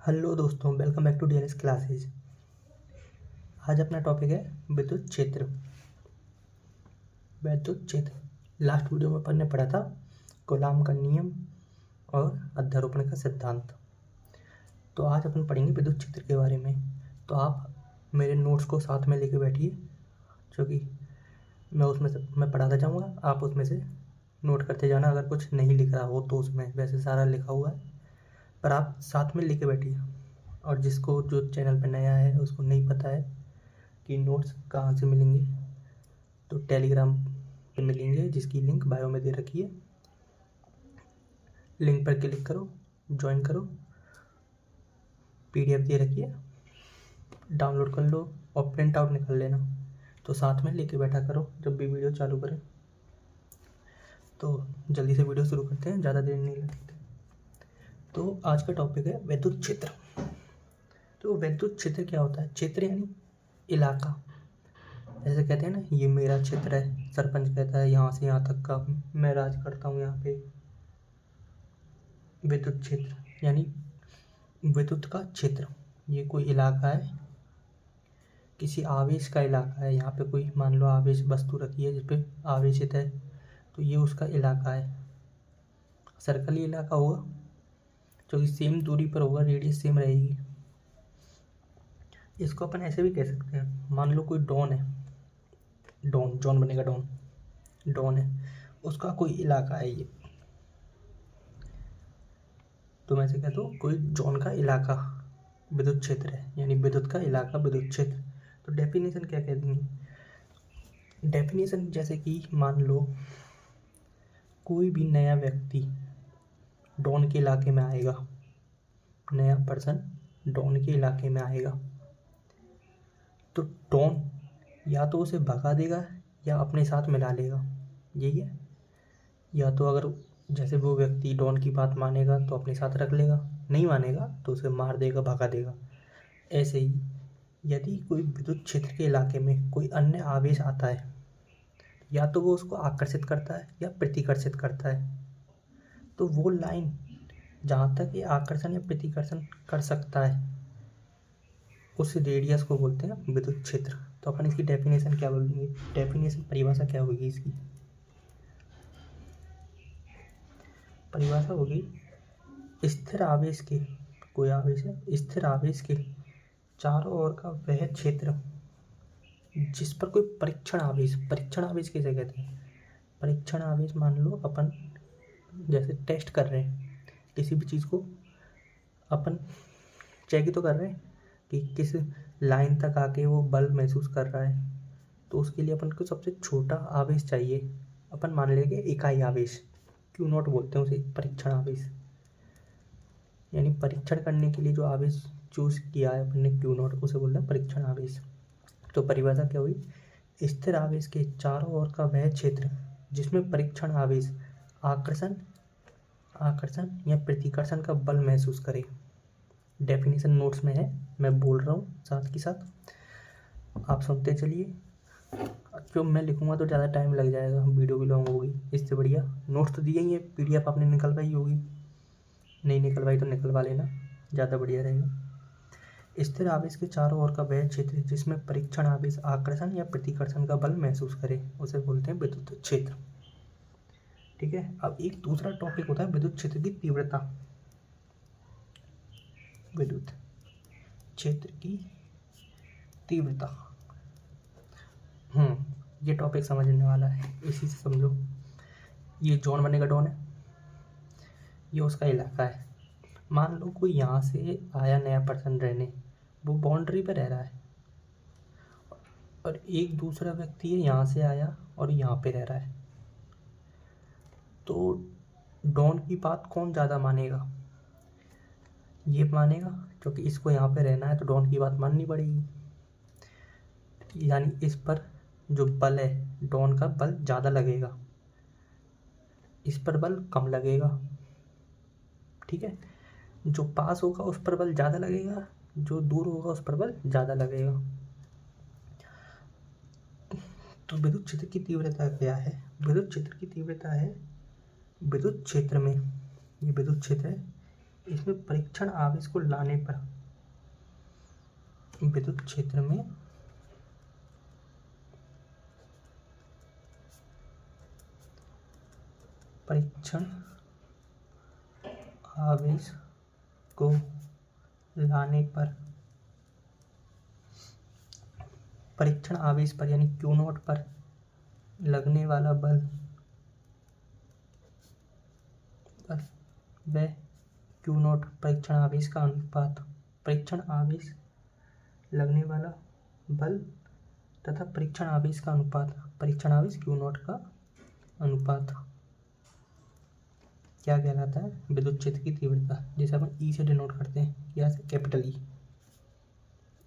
Hello दोस्तों, welcome back to DLS classes. आज अपना टॉपिक है विद्युत क्षेत्र। विद्युत क्षेत्र लास्ट वीडियो में पढ़ने पड़ा था कूलाम का नियम और अध्यारोपण का सिद्धांत। तो आज अपन पढ़ेंगे विद्युत क्षेत्र के बारे में। तो आप मेरे नोट्स को साथ में लेके बैठिए, क्योंकि मैं उसमें से पढ़ाता जाऊँगा, आप उसमें से नोट करते जाना। अगर कुछ नहीं लिख रहा हो तो उसमें वैसे सारा लिखा हुआ है, पर आप साथ में लेके बैठिए। और जिसको जो चैनल पे नया है उसको नहीं पता है कि नोट्स कहाँ से मिलेंगे, तो टेलीग्राम पे मिलेंगे, जिसकी लिंक बायो में दे रखी है। लिंक पर क्लिक करो, ज्वाइन करो, पीडीएफ दे रखी है, डाउनलोड कर लो और प्रिंट आउट निकाल लेना। तो साथ में लेके बैठा करो जब भी वीडियो चालू करें। तो जल्दी से वीडियो शुरू करते हैं, ज़्यादा देर नहीं लगती। तो आज का टॉपिक है विद्युत क्षेत्र। तो विद्युत क्षेत्र क्या होता है? क्षेत्र यानी इलाका। जैसे कहते हैं ना, ये मेरा क्षेत्र है, सरपंच कहता है यहाँ से यहाँ तक का मैं राज करता हूँ यहाँ पे। विद्युत क्षेत्र यानी विद्युत का क्षेत्र। ये कोई इलाका है, किसी आवेश का इलाका है। यहाँ पे कोई मान लो आवेश वस्तु रखी है जिसपे आवेशित है, तो ये उसका इलाका है। सर्कली इलाका होगा, जो कि सेम दूरी पर होगा, रेडियस सेम रहेगी। इसको अपन ऐसे भी कह सकते हैं, मान लो कोई डॉन है, जॉन बनेगा डॉन है, उसका कोई इलाका है ये। तो मैं ऐसे कहता हूँ कोई जॉन का इलाका विद्युत क्षेत्र है, यानी विद्युत का इलाका विद्युत क्षेत्र। तो डेफिनेशन क्या कह देंगे? डेफिनेशन जैसे कि मान लो कोई भी नया व्यक्ति डॉन के इलाके में आएगा, नया पर्सन डॉन के इलाके में आएगा, तो डॉन या तो उसे भगा देगा या अपने साथ मिला लेगा, यही है। या तो अगर जैसे वो व्यक्ति डॉन की बात मानेगा तो अपने साथ रख लेगा, नहीं मानेगा तो उसे मार देगा, भगा देगा। ऐसे ही यदि कोई विद्युत क्षेत्र के इलाके में कोई अन्य आवेश आता है, या तो वो उसको आकर्षित करता है या प्रतिकर्षित करता है। तो वो लाइन जहाँ तक ये आकर्षण या प्रतिकर्षण कर सकता है, उस रेडियस को बोलते हैं विद्युत क्षेत्र। तो अपन इसकी डेफिनेशन क्या बोलेंगे? डेफिनेशन परिभाषा क्या होगी इसकी? परिभाषा होगी स्थिर आवेश के, कोई आवेश है, स्थिर आवेश के चारों ओर का वह क्षेत्र जिस पर कोई परीक्षण आवेश किसे कहते हैं? परीक्षण आवेश मान लो अपन जैसे टेस्ट कर रहे हैं किसी भी चीज़ को, अपन चेक ही तो कर रहे हैं कि किस लाइन तक आके वो बल महसूस कर रहा है। तो उसके लिए अपन को सबसे छोटा आवेश चाहिए। अपन मान लेंगे इकाई आवेश, Q0 बोलते हैं उसे, परीक्षण आवेश। यानी परीक्षण करने के लिए जो आवेश चूज किया है अपन ने Q0, उसे बोलते हैं परीक्षण आवेश। तो परिभाषा क्या हुई? स्थिर आवेश के चारों ओर का वह क्षेत्र जिसमें परीक्षण आवेश आकर्षण या प्रतिकर्षण का बल महसूस करे। डेफिनेशन नोट्स में है, मैं बोल रहा हूँ साथ के साथ, आप सुनते चलिए। क्यों मैं लिखूंगा तो ज़्यादा टाइम लग जाएगा, वीडियो भी लॉन्ग होगी। इससे बढ़िया नोट्स तो दिए ही है, पीडीएफ आपने निकलवाई होगी, नहीं निकलवाई तो निकलवा लेना, ज़्यादा बढ़िया रहेगा। स्थिर आवेश के चारों ओर का वह क्षेत्र जिसमें परीक्षण आवेश आकर्षण या प्रतिकर्षण का बल महसूस करे, उसे बोलते हैं विद्युत क्षेत्र। ठीक है। अब एक दूसरा टॉपिक होता है विद्युत क्षेत्र की तीव्रता। विद्युत क्षेत्र की तीव्रता, ये टॉपिक समझने वाला है, इसी से समझो। ये जॉन बनेगा डॉन है, ये उसका इलाका है। मान लो कोई यहाँ से आया नया पर्सन रहने, वो बाउंड्री पे रह रहा है, और एक दूसरा व्यक्ति है यहाँ से आया और यहाँ पे रह रहा है। तो डॉन की बात कौन ज़्यादा मानेगा? ये मानेगा, क्योंकि इसको यहाँ पे रहना है तो डॉन की बात माननी पड़ेगी। यानी इस पर जो बल है, डॉन का बल ज़्यादा लगेगा, इस पर बल कम लगेगा। ठीक है। जो पास होगा उस पर बल ज़्यादा लगेगा, जो दूर होगा उस पर बल ज़्यादा लगेगा। तो विद्युत क्षेत्र की तीव्रता क्या है? विद्युत क्षेत्र की तीव्रता है, विद्युत क्षेत्र में, ये विद्युत क्षेत्र है, इसमें परीक्षण आवेश को लाने पर विद्युत क्षेत्र में परीक्षण आवेश को लाने पर परीक्षण आवेश पर यानी Q0 पर लगने वाला बल व Q0 परीक्षण आवेश का अनुपात, परीक्षण आवेश लगने वाला बल तथा परीक्षण आवेश का अनुपात, परीक्षण आवेश Q0 का अनुपात क्या कहलाता है? विद्युत क्षेत्र की तीव्रता, जिसे अपन ई से डिनोट करते हैं, क्या से? कैपिटल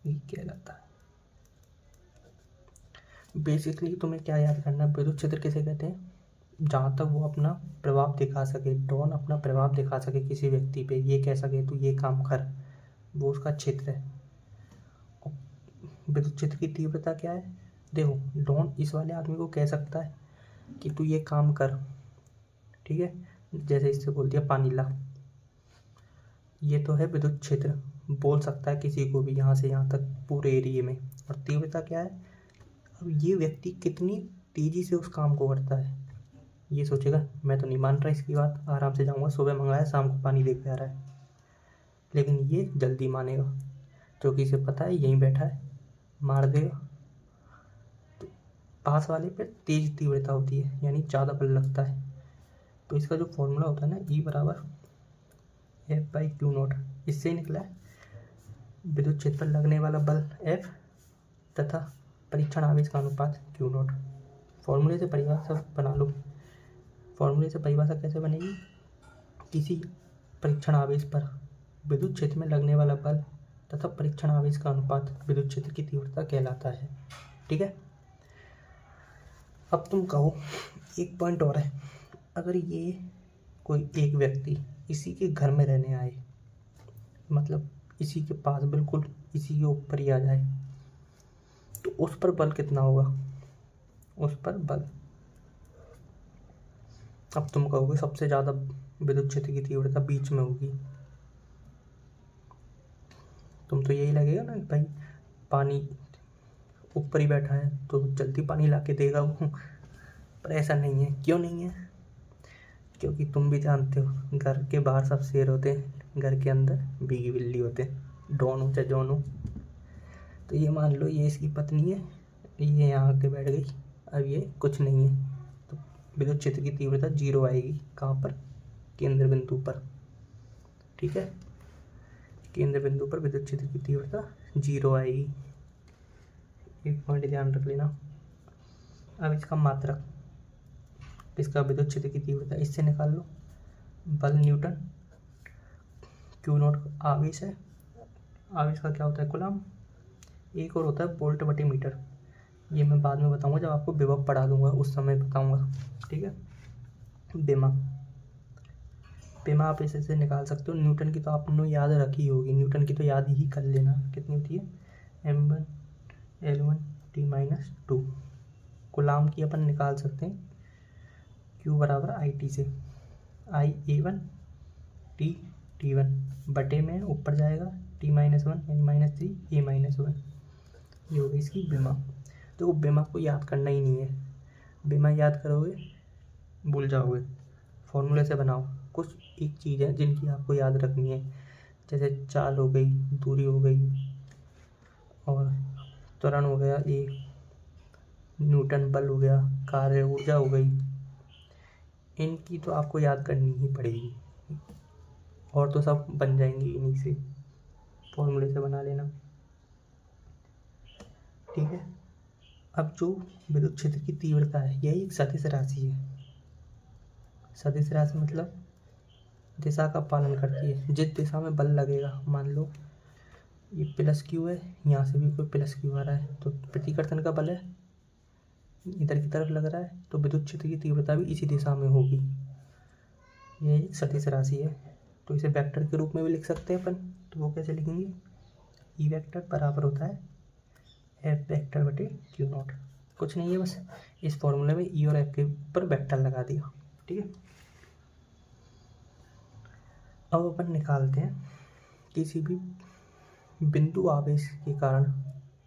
ई कहलाता है। बेसिकली तुम्हें क्या याद करना है, विद्युत क्षेत्र किसे कहते हैं? जहाँ तक वो अपना प्रभाव दिखा सके, डॉन अपना प्रभाव दिखा सके किसी व्यक्ति पे, ये कह सके तू ये काम कर, वो उसका क्षेत्र है। विद्युत क्षेत्र की तीव्रता क्या है? देखो, डॉन इस वाले आदमी को कह सकता है कि तू ये काम कर, ठीक है, जैसे इससे बोल दिया पानी ला, ये तो है विद्युत क्षेत्र, बोल सकता है किसी को भी यहाँ से यहाँ तक पूरे एरिया में। और तीव्रता क्या है? अब ये व्यक्ति कितनी तेजी से उस काम को करता है, ये सोचेगा मैं तो नहीं मान रहा इसकी बात, आराम से जाऊँगा, सुबह मंगाया शाम को पानी दे के आ रहा है। लेकिन ये जल्दी मानेगा क्योंकि इसे पता है यहीं बैठा है, मार देगा। तो पास वाले पे तेज तीव्रता होती है, यानी ज़्यादा बल लगता है। तो इसका जो फॉर्मूला होता है ना, E बराबर F/Q0, इससे ही निकला है विद्युत क्षेत्र पर लगने वाला बल F तथा परीक्षण आवेश का अनुपात Q0। फॉर्मूले से परिभाषा बना लो। फॉर्मूले से परिभाषा कैसे बनेगी? किसी परीक्षण आवेश पर विद्युत क्षेत्र में लगने वाला बल तथा परीक्षण आवेश का अनुपात विद्युत क्षेत्र की तीव्रता कहलाता है। ठीक है, अब तुम कहो एक पॉइंट और है, अगर ये कोई एक व्यक्ति इसी के घर में रहने आए, मतलब इसी के पास बिल्कुल इसी के ऊपर ही आ जाए, तो उस पर बल कितना होगा? उस पर बल, अब तुम कहोगे सबसे ज़्यादा विद्युत क्षेत्र की तीव्रता बीच में होगी, तुम तो यही लगेगा ना भाई पानी ऊपर ही बैठा है तो जल्दी पानी ला के देगा वो, पर ऐसा नहीं है। क्यों नहीं है? क्योंकि तुम भी जानते हो घर के बाहर सब शेर होते हैं, घर के अंदर बीगी बिल्ली होते हैं, डॉन हो चाहे जॉन हो। तो ये मान लो ये इसकी पत्नी है, ये यहाँ आके बैठ गई, अब ये कुछ नहीं है, तो विद्युत क्षेत्र की तीव्रता 0 आएगी। कहाँ पर? केंद्र बिंदु पर। ठीक है, केंद्र बिंदु पर विद्युत क्षेत्र की तीव्रता 0 आएगी। एक पॉइंट ध्यान रख लेना। अब इसका मात्रक, इसका विद्युत क्षेत्र की तीव्रता इससे निकाल लो, बल न्यूटन, Q0 आवेश है, आवेश का क्या होता है? कूलम। एक और होता है वोल्ट बटे मीटर, ये मैं बाद में बताऊंगा, जब आपको विभव पढ़ा दूंगा उस समय बताऊंगा। ठीक है, बेमा, बेमा आप इसे निकाल सकते हो। न्यूटन की तो आपने याद रखी होगी, न्यूटन की तो याद ही कर लेना, कितनी होती है? m1L1T-2। कूलाम की अपन निकाल सकते हैं, Q बराबर IT से, IA1 T1 बटे में ऊपर जाएगा T-1 यानी -3 A-1, ये होगी इसकी बेमा। तो बेमा को याद करना ही नहीं है, बेमा याद करोगे भूल जाओगे। फॉर्मूले से बनाओ। कुछ एक चीज़ है जिनकी आपको याद रखनी है, जैसे चाल हो गई, दूरी हो गई और त्वरण हो गया, ये न्यूटन बल हो गया, कार्य ऊर्जा हो गई, इनकी तो आपको याद करनी ही पड़ेगी, और तो सब बन जाएंगी इन्हीं से, फॉर्मूले से बना लेना। ठीक है, अब जो विद्युत क्षेत्र की तीव्रता है यही एक सदिश राशि है। सदिश राशि मतलब दिशा का पालन करती है, जिस दिशा में बल लगेगा। मान लो ये +Q है, यहाँ से भी कोई +Q आ रहा है, तो प्रतिकर्षण का बल है इधर की तरफ लग रहा है, तो विद्युत क्षेत्र की तीव्रता भी इसी दिशा में होगी। ये एक सदिश राशि है, तो इसे वेक्टर के रूप में भी लिख सकते हैं अपन। तो वो कैसे लिखेंगे? E वेक्टर बराबर होता है F वेक्टर बटे Q0। कुछ नहीं है, बस इस फॉर्मूले में E और F के ऊपर वेक्टर लगा दिया। ठीक है, अब अपन निकालते हैं किसी भी बिंदु आवेश के कारण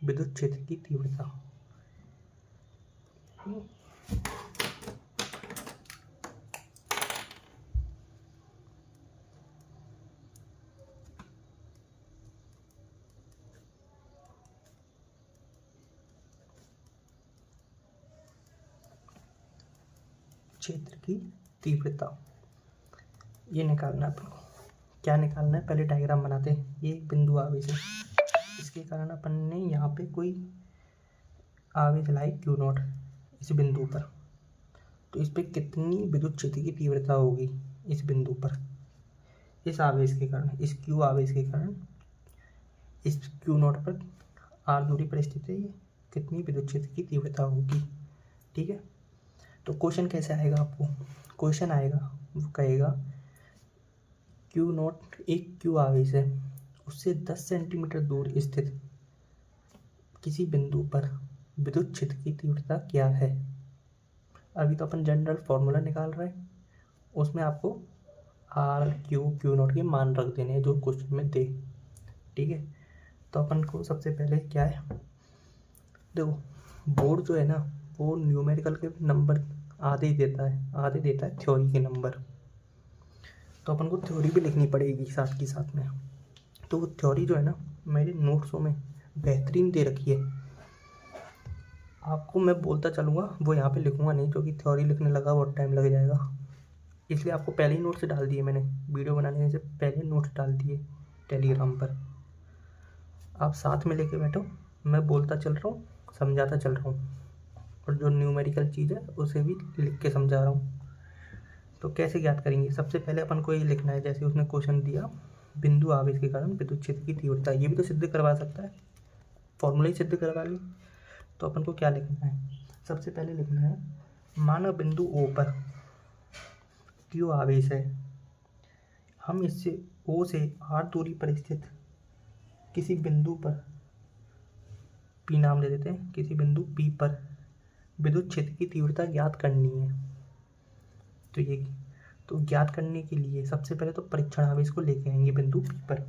विद्युत क्षेत्र की तीव्रता। क्षेत्र की तीव्रता ये निकालना है अपन को। क्या निकालना है, पहले डायग्राम बनाते हैं। ये एक बिंदु आवेश है, इसके कारण अपन ने यहाँ पे कोई आवेश लाई क्यू नॉट इस बिंदु पर, तो इस पे कितनी विद्युत क्षेत्र की तीव्रता होगी इस बिंदु पर, इस आवेश के कारण, इस क्यू आवेश के कारण इस क्यू नॉट पर आर दूरी पर स्थित है, ये कितनी विद्युत क्षेत्र की तीव्रता होगी। ठीक है, तो क्वेश्चन कैसे आएगा आपको, क्वेश्चन आएगा वो कहेगा क्यू नॉट एक क्यू आवेश है, उससे 10 सेंटीमीटर दूर स्थित किसी बिंदु पर विद्युत क्षेत्र की तीव्रता क्या है। अभी तो अपन जनरल फॉर्मूला निकाल रहे हैं, उसमें आपको आर क्यू नॉट के मान रख देने हैं जो क्वेश्चन में दे। ठीक है, तो अपन को सबसे पहले क्या है, देखो बोर्ड जो है ना वो न्यूमेरिकल के नंबर आधे ही देता है, आधे देता है थ्योरी के नंबर, तो अपन को थ्योरी भी लिखनी पड़ेगी साथ के साथ में। तो वो थ्योरी जो है ना मेरे नोट्सों में बेहतरीन दे रखी है, आपको मैं बोलता चलूँगा, वो यहाँ पे लिखूँगा नहीं क्योंकि थ्योरी लिखने लगा बहुत टाइम लग जाएगा, इसलिए आपको पहले ही नोट्स डाल दिए मैंने, वीडियो बनाने से पहले नोट्स डाल दिए टेलीग्राम पर। आप साथ में लेके बैठो, मैं बोलता चल रहा हूँ, समझाता चल रहा हूँ, और जो न्यूमेरिकल चीज़ है उसे भी लिख के समझा रहा हूँ। तो कैसे ज्ञात करेंगे, सबसे पहले अपन को ये लिखना है, जैसे उसने क्वेश्चन दिया बिंदु आवेश के कारण विद्युत क्षेत्र की तीव्रता, ये भी तो सिद्ध करवा सकता है, फॉर्मूला ही सिद्ध करवा ली। तो अपन को क्या लिखना है, सबसे पहले लिखना है माना बिंदु O पर क्यू आवेश है, हम इससे O से R दूरी पर स्थित किसी बिंदु पर P नाम दे देते हैं, किसी बिंदु P पर विद्युत क्षेत्र की तीव्रता ज्ञात करनी है। तो ज्ञात करने के लिए सबसे पहले तो परीक्षण आवेश को लेके आएंगे बिंदु P पर,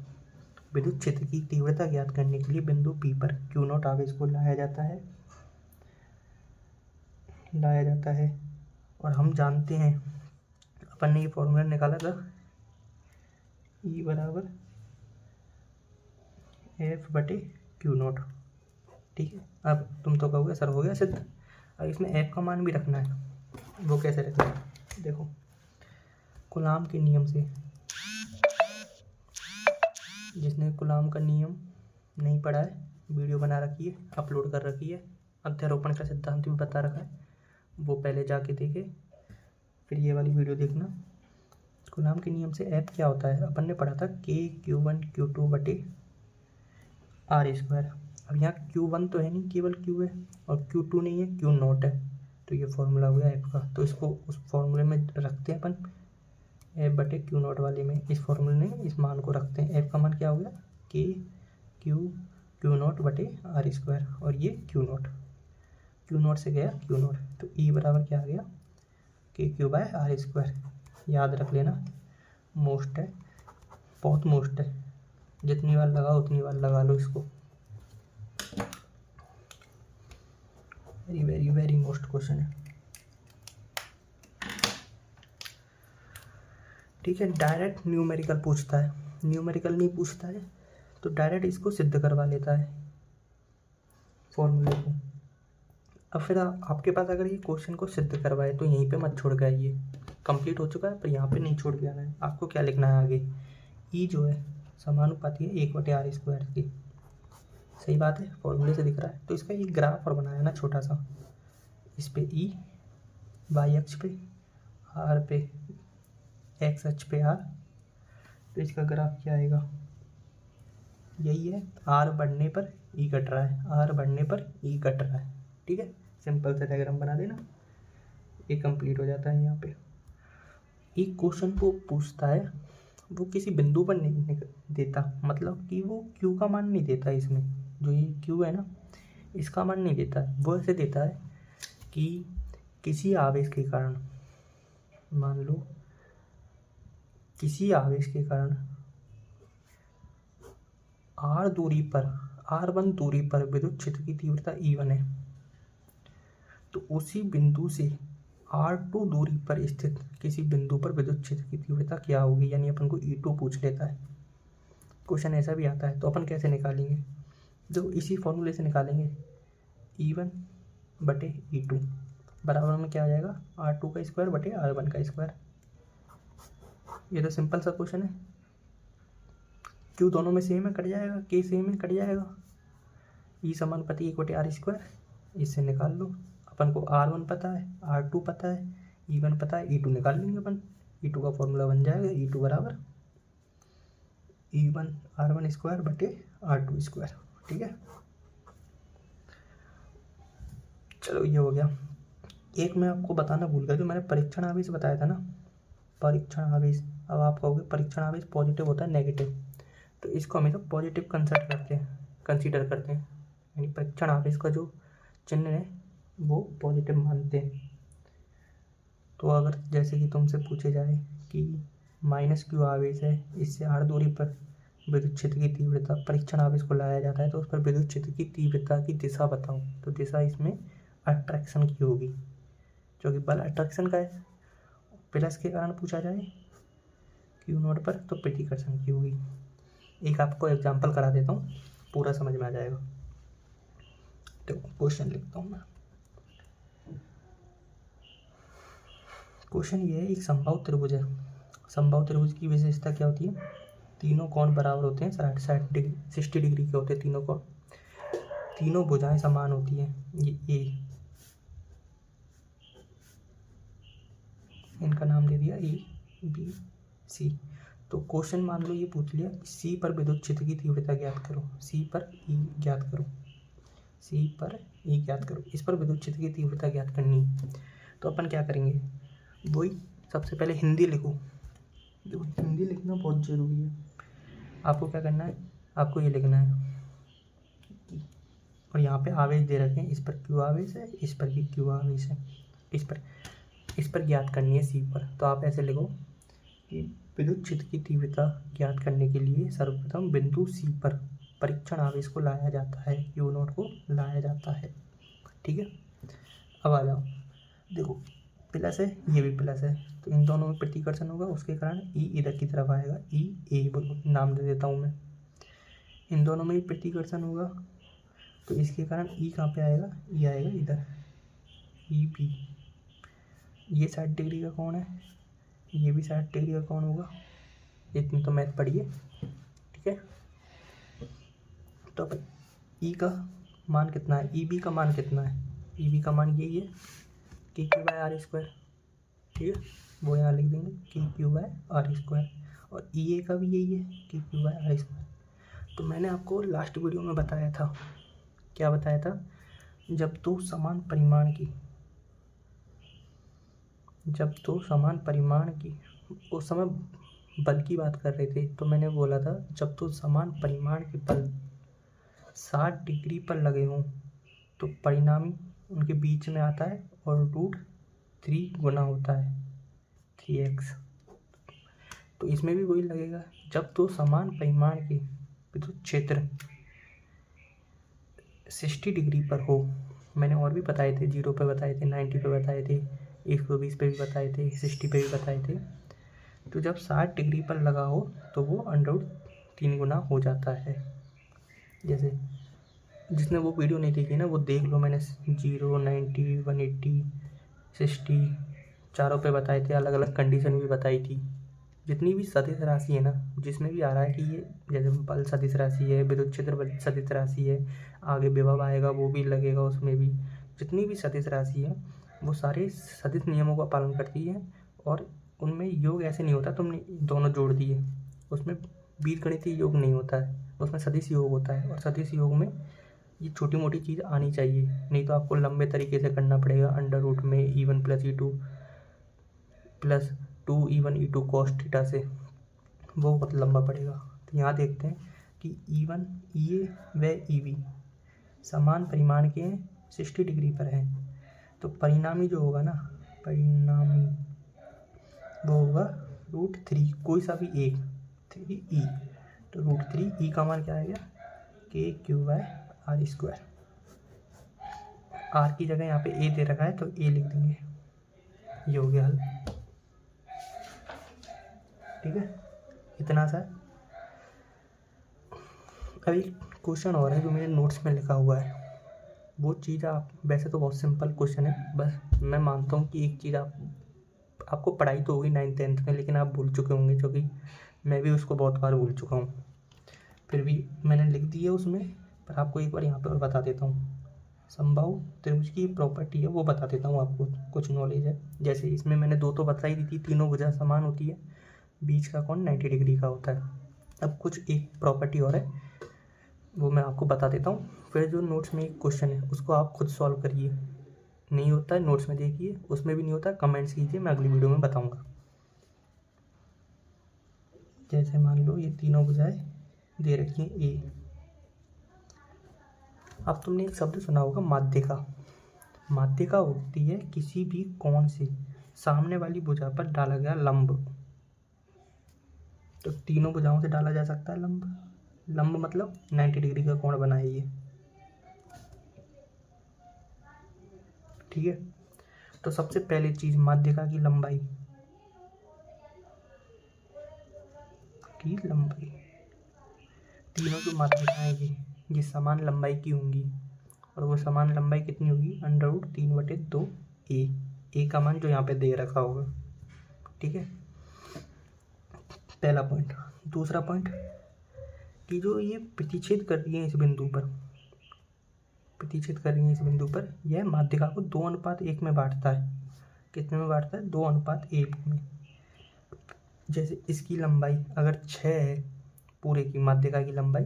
विद्युत क्षेत्र की तीव्रता ज्ञात करने के लिए बिंदु P पर क्यू नॉट आवेश को लाया जाता है। और हम जानते हैं, अपन ने ये फॉर्मूला निकाला था, E बराबर F बटे क्यू नॉट। ठीक है, अब तुम तो कहोगे सर हो गया सिद्ध, अब इसमें F का मान भी रखना है, वो कैसे रखना है, देखो कूलाम के नियम से, जिसने कूलाम का नियम नहीं पढ़ा है वीडियो बना रखी है, अपलोड कर रखी है, अध्यारोपण का सिद्धांत भी बता रखा है, वो पहले जाके देखे, फिर ये वाली वीडियो देखना। कूलाम के नियम से F क्या होता है, अपन ने पढ़ा था Q1 Q2 बटे R²। अब यहाँ Q1 तो है नहीं, केवल Q है, और Q2 नहीं है, Q नॉट है, तो ये फॉर्मूला हो गया F का। तो इसको उस फॉर्मूले में रखते हैं अपन, F बटे क्यू नॉट वाले में इस फॉर्मूले में इस मान को रखते हैं। F का मान क्या हो गया, क्यू नॉट बटे R², और ये क्यू नॉट से गया क्यू नॉट, तो E बराबर क्या आ गया, KQ बाय R²। याद रख लेना, मोस्ट है, बहुत मोस्ट है, जितनी बार लगाओ उतनी बार लगा लो इसको, very very very most question है। ठीक है, डायरेक्ट न्यूमेरिकल पूछता है, न्यूमेरिकल नहीं पूछता है तो डायरेक्ट इसको सिद्ध करवा लेता है फॉर्मूले को। अब फिर आपके पास अगर ये क्वेश्चन को सिद्ध करवाए तो यहीं पे मत छोड़ के आइए, कंप्लीट हो चुका है, पर यहाँ पे नहीं छोड़ के आना है। आपको क्या लिखना है आगे, E जो है समानुपाती है 1/R² की, सही बात है, फॉर्मूले से दिख रहा है। तो इसका एक ग्राफ और बनाया ना छोटा सा, इस पे E, वाई अक्ष पे R पे एक्स अक्ष पे R, तो इसका ग्राफ क्या आएगा, यही है, R बढ़ने पर E घट रहा है, R बढ़ने पर E घट रहा है। ठीक है, सिंपल सा डायग्राम बना देना, ये कंप्लीट हो जाता है। यहाँ पे एक क्वेश्चन को पूछता है, वो किसी बिंदु पर नहीं देता, मतलब कि वो Q का मान नहीं देता, इसमें जो ये Q है ना इसका मान नहीं देता है, वो ऐसे देता है कि किसी आवेश के कारण, मान लो किसी आवेश के कारण r दूरी पर r1 दूरी पर विद्युत क्षेत्र की तीव्रता E1 है, तो उसी बिंदु से r2 दूरी पर स्थित किसी बिंदु पर विद्युत क्षेत्र की तीव्रता क्या होगी, यानी अपन को E2 पूछ लेता है। क्वेश्चन ऐसा भी आता है, तो अपन कैसे निकालेंगे, जो इसी फॉर्मूले से निकालेंगे। E1 बटे E2 बराबर में क्या आ जाएगा, R2 का स्क्वायर बटे R1 का स्क्वायर। ये तो सिंपल सा क्वेश्चन है। क्यों दोनों में सेम है, कट जाएगा, के सेम है, कट जाएगा। ई समानुपाती 1/r², इससे निकाल लो। अपन को R1 पता है, R2 पता है, E1 पता है, E2 निकाल लेंगे अपन। E2 का फॉर्मूला बन जाएगा E2 बराबर E1 R1² बटे R2²। ठीक है, चलो ये हो गया। एक मैं आपको बताना भूल गया, जो मैंने परीक्षण आवेश बताया था ना, परीक्षण आवेश। अब आप कहोगे परीक्षण आवेश पॉजिटिव होता है नेगेटिव, तो इसको हमेशा पॉजिटिव कंसीडर करते हैं, यानी परीक्षण आवेश का जो चिन्ह है वो पॉजिटिव मानते हैं। तो अगर जैसे कि तुमसे पूछे जाए कि -q आवेश है, इससे r दूरी पर विद्युत क्षेत्र की तीव्रता, परीक्षण आवेश को लाया जाता है, तो उस पर विद्युत क्षेत्र की तीव्रता की दिशा बताओ, तो दिशा इसमें अट्रैक्शन की होगी, जो कि बल अट्रैक्शन का है। प्लस के कारण पूछा जाए Q0 पर, तो प्रतिकर्षण की होगी। एक आपको एग्जांपल करा देता हूँ, पूरा समझ में आ जाएगा। तो क्वेश्चन लिखता हूँ मैं। क्वेश्चन ये है, एक समबाहु त्रिभुज है। समबाहु त्रिभुज की विशेषता क्या होती है, तीनों कोण बराबर होते हैं, 60 डिग्री 60 डिग्री के होते हैं तीनों कोण, तीनों भुजाएं समान होती हैं। ये ए, इनका नाम दे दिया ए बी सी। तो क्वेश्चन मान लो ये पूछ लिया, सी पर विद्युत क्षेत्र की तीव्रता ज्ञात करो, सी पर ई ज्ञात करो, सी पर ई ज्ञात करो। इस पर विद्युत क्षेत्र की तीव्रता ज्ञात करनी है, तो अपन क्या करेंगे, वही सबसे पहले हिंदी लिखो। देखो हिंदी लिखना बहुत ज़रूरी है। आपको क्या करना है, आपको ये लिखना है, और यहाँ पे आवेश दे रखे हैं, इस पर क्यू आवेश है, इस पर भी क्यू आवेश है, इस पर ज्ञात करनी है सी पर। तो आप ऐसे लिखो कि विद्युत क्षेत्र की तीव्रता ज्ञात करने के लिए सर्वप्रथम बिंदु सी पर परीक्षण आवेश को लाया जाता है, Q0 को लाया जाता है। ठीक है, अब आ जाओ, देखो प्लस है, ये भी प्लस है, तो इन दोनों में प्रतिकर्षण होगा, उसके कारण ई इधर की तरफ आएगा, ई ए नाम दे देता हूँ मैं। इन दोनों में भी प्रतिकर्षण होगा, तो इसके कारण ई कहाँ पे आएगा, ई आएगा इधर, ई बी। ये 60 डिग्री का कोण है, ये भी 60 डिग्री का कोण होगा। इतनी तो मैथ पढ़िए, ठीक है। तो अब ई का मान कितना है, ई बी का मान कितना है, ई बी का मान यही है KQ/R²। ठीक है, वो यहाँ लिख देंगे KQ/R², और ई ए का भी यही है KQ/R²। तो मैंने आपको लास्ट वीडियो में बताया था, क्या बताया था, जब दो समान परिमाण की उस समय बल की बात कर रहे थे, तो मैंने बोला था जब दो समान परिमाण के बल 60 डिग्री पर लगे हों, तो परिणामी उनके बीच में आता है और √3 गुना होता है 3x। तो इसमें भी वही लगेगा, जब दो समान परिमाण के विद्युत क्षेत्र 60 डिग्री पर हो। मैंने और भी बताए थे, 0 पे बताए थे, 90 पे बताए थे, 120 पे भी बताए थे, 60 पे भी बताए थे। तो जब 60 डिग्री पर लगा हो तो वो √3 गुना हो जाता है। जैसे जिसने वो वीडियो नहीं देखी ना, वो देख लो, मैंने 0, 90, 180, 60 चारों पे बताए थे, अलग अलग कंडीशन भी बताई थी। जितनी भी सदिश राशि है ना, जिसमें भी आ रहा है कि ये जैसे बल सदिश राशि है, विद्युत क्षेत्र बल सदिश राशि है, आगे विभव आएगा वो भी लगेगा, उसमें भी जितनी भी सदिश राशि है वो सारे सदिश नियमों का पालन करती है, और उनमें योग ऐसे नहीं होता तुमने दोनों जोड़ दिए, उसमें बीजगणितीय योग नहीं होता है, उसमें सदिश योग होता है। और सदिश योग में ये छोटी मोटी चीज़ आनी चाहिए, नहीं तो आपको लंबे तरीके से करना पड़ेगा। √ में E1 + E2 + 2E1 E2 cos theta से, वो बहुत लंबा पड़ेगा। तो यहाँ देखते हैं कि E1 EA व EB समान परिमाण के 60 डिग्री पर हैं, तो परिणामी जो होगा ना, परिणामी वो होगा √3 कोई सा भी एक 3e, तो √3e का मान क्या आएगा KQ/R²। आर की जगह यहाँ पे ए दे रखा है तो ए लिख देंगे, ये हो गया हल। ठीक है, इतना सा। अभी क्वेश्चन और है जो मेरे नोट्स में लिखा हुआ है, वो चीज़ आप, वैसे तो बहुत सिंपल क्वेश्चन है, बस मैं मानता हूँ कि एक चीज़ आपको पढ़ाई तो होगी 9th 10th में, लेकिन आप भूल चुके होंगे, क्योंकि मैं भी उसको बहुत बार भूल चुका हूँ। फिर भी मैंने लिख दी है उसमें, पर आपको एक बार यहाँ पर और बता देता हूँ। समबाहु त्रिभुज की प्रॉपर्टी है वो बता देता हूँ, आपको कुछ नॉलेज है। जैसे इसमें मैंने 2 तो बता ही दी थी, तीनों भुजा समान होती है, बीच का कोण 90 डिग्री का होता है। अब कुछ एक प्रॉपर्टी और है, वो मैं आपको बता देता हूँ। फिर जो नोट्स में एक क्वेश्चन है उसको आप खुद सॉल्व करिए, नहीं होता है नोट्स में देखिए, उसमें भी नहीं होता है कमेंट्स कीजिए, मैं अगली वीडियो में बताऊँगा। जैसे मान लो ये तीनों भुजाएं दे रखी हैं ए। अब तुमने एक शब्द सुना होगा माध्यिका। माध्यिका होती है किसी भी कोण से सामने वाली भुजा पर डाला गया लंब। तो तीनों भुजाओं से डाला जा सकता है लंब। लंब मतलब 90 डिग्री का कोण बनाए ये। ठीक है, तो सबसे पहली चीज माध्यिका की लंबाई तीनों जो माध्यिकाएं ये समान लंबाई की होंगी, और वो समान लंबाई कितनी होगी √3/2 ए का मान जो यहाँ पे दे रखा होगा। ठीक है, पहला पॉइंट। दूसरा पॉइंट कि जो ये प्रतिच्छेद कर रही है इस बिंदु पर, यह माध्यिका को 2:1 में बांटता है। कितने में बांटता है? 2:1 में। जैसे इसकी लंबाई अगर 6 है, पूरे की माध्यिका की लंबाई,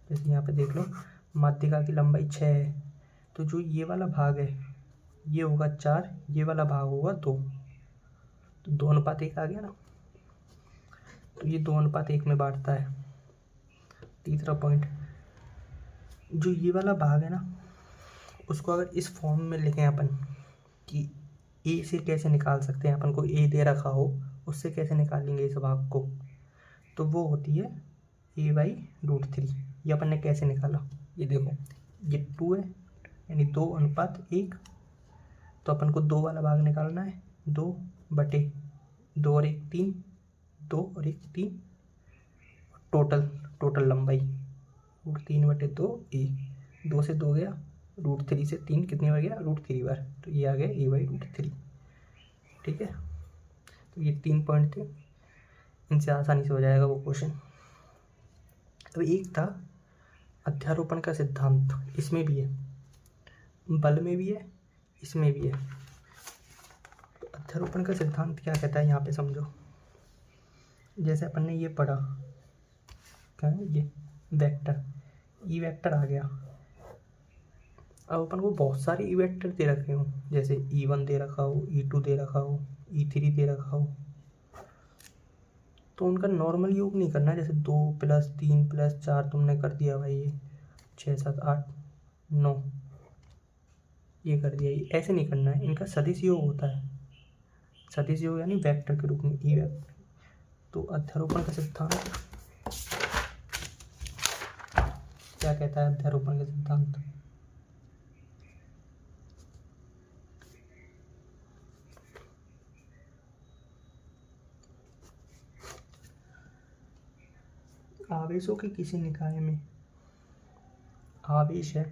जैसे यहाँ पे देख लो माध्यिका की लंबाई 6 है, तो जो ये वाला भाग है ये होगा 4, ये वाला भाग होगा 2, तो 2:1 आ गया ना, तो ये 2:1 में बांटता है। तीसरा पॉइंट, जो ये वाला भाग है ना, उसको अगर इस फॉर्म में लिखें अपन कि ए से कैसे निकाल सकते हैं, अपन को ए दे रखा हो उससे कैसे निकालेंगे इस भाग को, तो वो होती है a/√3। ये अपन ने कैसे निकाला, ये देखो, ये 2 है यानी 2:1, तो अपन को 2 वाला भाग निकालना है, 2/2 और 1 3, 2 और 1 3, टोटल लंबाई √3/2 ए। 2 से 2 गया, √3 से 3 कितनी बार गया? √3 बार, तो ये आ गया a/√3। ठीक है, तो ये 3 पॉइंट थे, इनसे आसानी से हो जाएगा वो क्वेश्चन। तो एक था अध्यारोपण का सिद्धांत, इसमें भी है, बल में भी है, इसमें भी है। तो अध्यारोपण का सिद्धांत क्या कहता है यहाँ पे समझो। जैसे अपन ने ये पढ़ा, क्या है ये वेक्टर, ई वेक्टर आ गया। अब अपन को बहुत सारे ई वेक्टर दे रखे हो, जैसे E1 दे रखा हो, E2 दे रखा हो, E3 दे रखा हो, तो उनका नॉर्मल योग नहीं करना है। जैसे 2 + 3 + 4 तुमने कर दिया भाई, ये 6 7 8 9 ये कर दिया, ये ऐसे नहीं करना है। इनका सदिश योग होता है, सदिश योग यानी वेक्टर के रूप में ई वेक्टर। तो अध्यारोपण का सिद्धांत क्या कहता है? अध्यारोपण का सिद्धांत आवेशों के किसी निकाय में, आवेश है,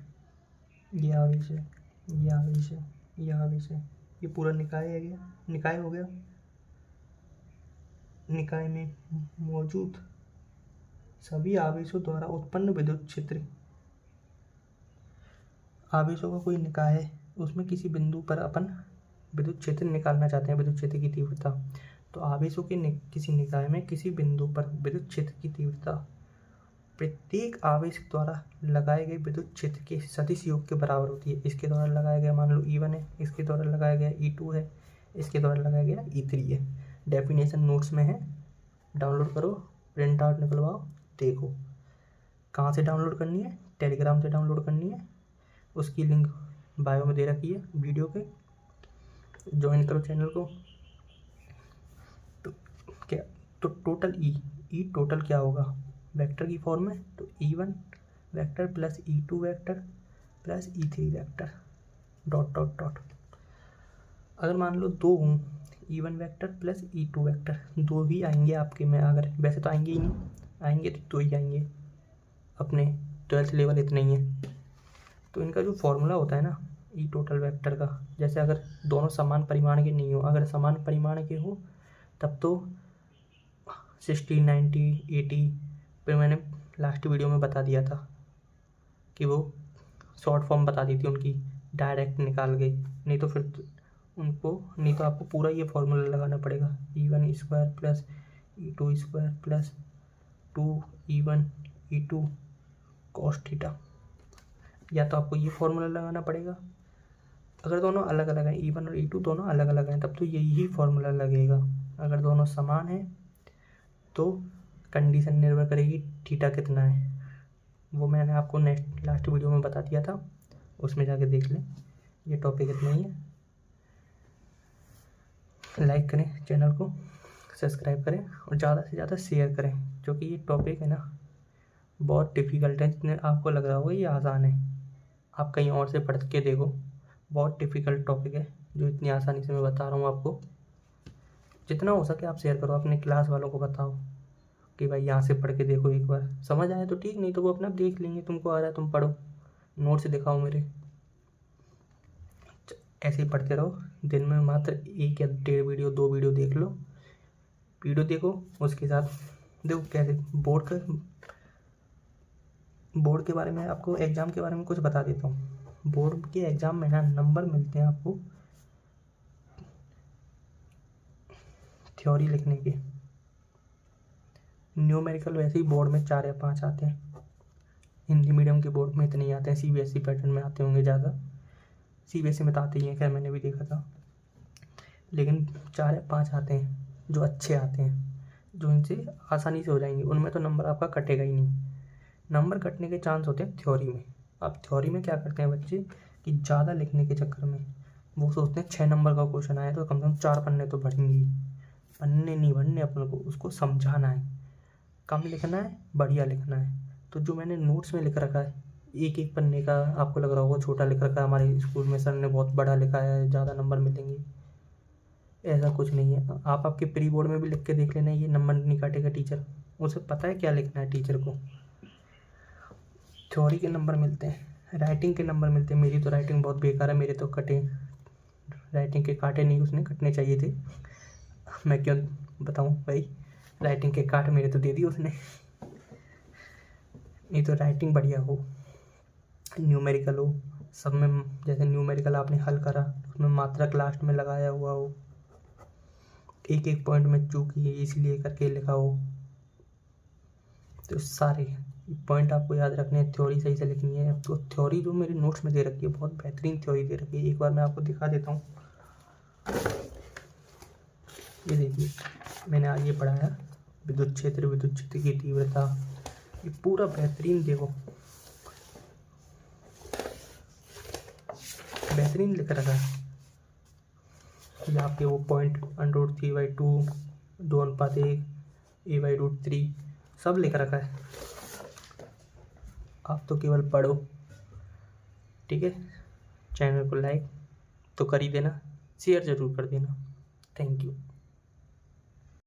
ये आवेश है, ये आवेश है, ये आवेश है, ये पूरा निकाय है गया, निकाय हो गया। निकाय में मौजूद सभी आवेशों द्वारा उत्पन्न विद्युत क्षेत्र, आवेशों का कोई निकाय है, उसमें किसी बिंदु पर अपन विद्युत क्षेत्र निकालना चाहते हैं, विद्युत क्षेत्र की तीव्रता। तो आवेशों के किसी निकाय में किसी बिंदु पर विद्युत क्षेत्र की तीव्रता प्रत्येक आवेश द्वारा लगाए गए विद्युत क्षेत्र के सदिश योग के बराबर होती है। इसके द्वारा लगाया गया मान लो E1 है, इसके द्वारा लगाया गया E2 है, इसके द्वारा लगाया गया E3 है। डेफिनेशन नोट्स में है, डाउनलोड करो, प्रिंट आउट निकलवाओ, देखो। कहाँ से डाउनलोड करनी है? टेलीग्राम से डाउनलोड करनी है, उसकी लिंक बायो में दे रखी है वीडियो के, ज्वाइन करो चैनल को। तो क्या, तो टोटल ई टोटल क्या होगा, वेक्टर की फॉर्म में, तो E1 vector plus E2 vector plus E3 vector dot dot dot. अगर मान लो दो हूँ, E1 vector plus E2 vector, दो ही आएंगे आपके में, अगर वैसे तो आएंगे ही नहीं, आएंगे तो दो ही आएंगे, अपने 12th लेवल इतना ही है। तो इनका जो फॉर्मूला होता है ना ई टोटल वेक्टर का, जैसे अगर दोनों समान परिमाण के नहीं हो, अगर समान परिमाण के हो तब तो 60, 90, 80 पे मैंने लास्ट वीडियो में बता दिया था कि वो शॉर्ट फॉर्म बता दी थी उनकी, डायरेक्ट निकाल गई, नहीं तो फिर नहीं तो आपको पूरा ये फॉर्मूला लगाना पड़ेगा, E1 square plus E2 square plus 2E1 E2 cos theta, या तो आपको ये फॉर्मूला लगाना पड़ेगा। अगर दोनों अलग अलग हैं, E1 और E2 दोनों अलग अलग हैं, तब तो यही फॉर्मूला लगेगा। अगर दोनों समान हैं तो कंडीशन निर्भर करेगी थीटा कितना है, वो मैंने आपको लास्ट वीडियो में बता दिया था, उसमें जाके देख लें। ये टॉपिक इतना ही है। लाइक करें चैनल को, सब्सक्राइब करें और ज़्यादा से ज़्यादा शेयर करें, क्योंकि ये टॉपिक है ना बहुत डिफ़िकल्ट है। जितने आपको लग रहा होगा ये आसान है, आप कहीं और से पढ़ के देखो, बहुत डिफ़िकल्ट टॉपिक है जो इतनी आसानी से मैं बता रहा हूँ आपको। जितना हो सके आप शेयर करो, अपने क्लास वालों को बताओ कि भाई यहाँ से पढ़ के देखो, एक बार समझ आए तो ठीक, नहीं तो वो अपना देख लेंगे, तुमको आ रहा है तुम पढ़ो, नोट्स दिखाओ मेरे। ऐसे ही पढ़ते रहो, दिन में मात्र 1 या 1.5 वीडियो 2 वीडियो देख लो, वीडियो देखो, उसके साथ देखो कैसे बोर्ड के बारे में, आपको एग्ज़ाम के बारे में कुछ बता देता हूँ। बोर्ड के एग्ज़ाम में ना नंबर मिलते हैं आपको थ्योरी लिखने के, न्यूमेरिकल वैसे ही बोर्ड में 4 या 5 आते हैं, हिंदी मीडियम के बोर्ड में इतने ही आते हैं, CBSE पैटर्न में आते होंगे ज़्यादा, CBSE में तो आते ही हैं, खैर मैंने भी देखा था, लेकिन 4 या 5 आते हैं जो अच्छे आते हैं, जो इनसे आसानी से हो जाएंगे, उनमें तो नंबर आपका कटेगा ही नहीं। नंबर कटने के चांस होते हैं थ्योरी में। अब थ्योरी में क्या करते हैं बच्चे कि ज़्यादा लिखने के चक्कर में वो सोचते हैं 6 नंबर का क्वेश्चन आया तो कम से कम 4 पन्ने तो भरेंगे, पन्ने नहीं भरने अपन को, उसको समझाना है, कम लिखना है, बढ़िया लिखना है। तो जो मैंने नोट्स में लिख रखा है, एक एक पन्ने का आपको लग रहा होगा छोटा लिख रखा है, हमारे स्कूल में सर ने बहुत बड़ा लिखा है, ज़्यादा नंबर मिलेंगे, ऐसा कुछ नहीं है। आप आपके प्री बोर्ड में भी लिख के देख लेना, ये नंबर नहीं काटेगा टीचर, उसे पता है क्या लिखना है टीचर को। थ्योरी के नंबर मिलते हैं, राइटिंग के नंबर मिलते हैं। मेरी तो राइटिंग बहुत बेकार है, मेरे तो कटे, राइटिंग के काटे नहीं, उसने कटने चाहिए थे, मैं क्यों बताऊं भाई, राइटिंग के काट मेरे तो दे दिए उसने। नहीं तो राइटिंग बढ़िया हो, न्यूमेरिकल हो, सब में, जैसे न्यूमेरिकल आपने हल करा उसमें मात्रक लास्ट में लगाया हुआ हो, एक एक पॉइंट में चूक ही इसलिए करके लिखा हो, तो सारे पॉइंट आपको याद रखने हैं, थ्योरी सही से लिखनी है। तो थ्योरी जो मेरे नोट्स में दे रखी है, बहुत बेहतरीन थ्योरी दे रखी है, एक बार मैं आपको दिखा देता हूँ। ये देखिए मैंने आज ये पढ़ाया, विद्युत क्षेत्र की तीव्रता, ये पूरा बेहतरीन देखो, बेहतरीन लिख रखा है। ये आपके वो पॉइंट √3/2 2:1 a/√3 सब लिख रखा है, आप तो केवल पढ़ो, ठीक है। चैनल को लाइक तो कर ही देना, शेयर ज़रूर कर देना। Thank you.